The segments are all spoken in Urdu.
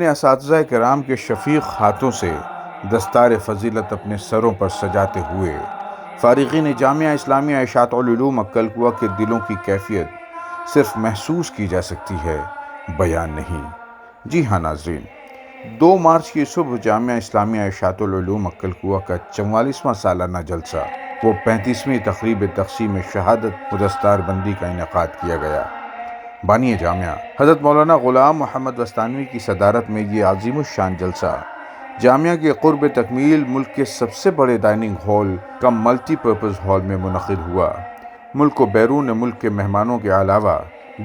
اپنے اساتذہ کرام کے شفیق ہاتھوں سے دستار فضیلت اپنے سروں پر سجاتے ہوئے فارغین جامعہ اسلامیہ اشاعت العلوم عکل کوہ کے دلوں کی کیفیت صرف محسوس کی جا سکتی ہے، بیان نہیں۔ جی ہاں ناظرین، 2 مارچ کی صبح جامعہ اسلامیہ اشاعت العلوم عکل کوہ کا 44واں سالانہ جلسہ و 35ویں تقریب تقسیم شہادت و دستار بندی کا انعقاد کیا گیا۔ بانی جامعہ حضرت مولانا غلام محمد وستانوی کی صدارت میں یہ عظیم الشان جلسہ جامعہ کے قرب تکمیل ملک کے سب سے بڑے ڈائننگ ہال کم ملٹی پرپز ہال میں منعقد ہوا۔ ملک و بیرون ملک کے مہمانوں کے علاوہ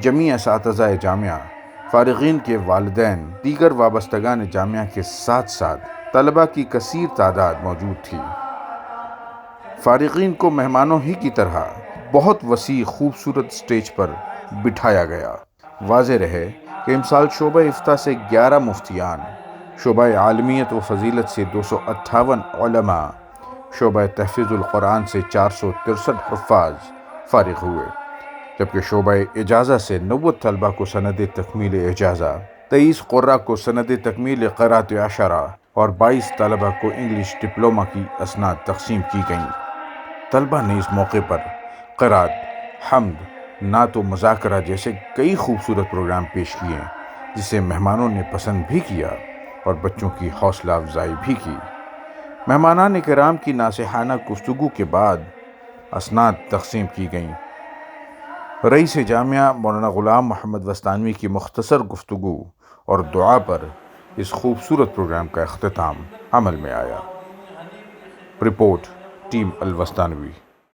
جمیع اساتذہ جامعہ، فارغین کے والدین، دیگر وابستگان جامعہ کے ساتھ ساتھ طلباء کی کثیر تعداد موجود تھی۔ فارغین کو مہمانوں ہی کی طرح بہت وسیع خوبصورت سٹیج پر بٹھایا گیا۔ واضح رہے کہ امسال شعبہ افتاء سے 11 مفتیان، شعبہ عالمیت و فضیلت سے 258 علماء، شعبہ تحفیظ القرآن سے 463 حفاظ فارغ ہوئے، جبکہ شعبہ اجازہ سے 90 طلباء کو سند تکمیل اجازہ، 23 قراء کو سند تکمیل قراءت عشرہ اور 22 طلباء کو انگلش ڈپلومہ کی اسناد تقسیم کی گئیں۔ طلباء نے اس موقع پر قرات، حمد، نعت و مذاکرہ جیسے کئی خوبصورت پروگرام پیش کیے، جسے مہمانوں نے پسند بھی کیا اور بچوں کی حوصلہ افزائی بھی کی۔ مہمانان کرام کی ناصحانہ گفتگو کے بعد اسناد تقسیم کی گئیں۔ رئیس جامعہ مولانا غلام محمد وستانوی کی مختصر گفتگو اور دعا پر اس خوبصورت پروگرام کا اختتام عمل میں آیا۔ Report team الوستانوی۔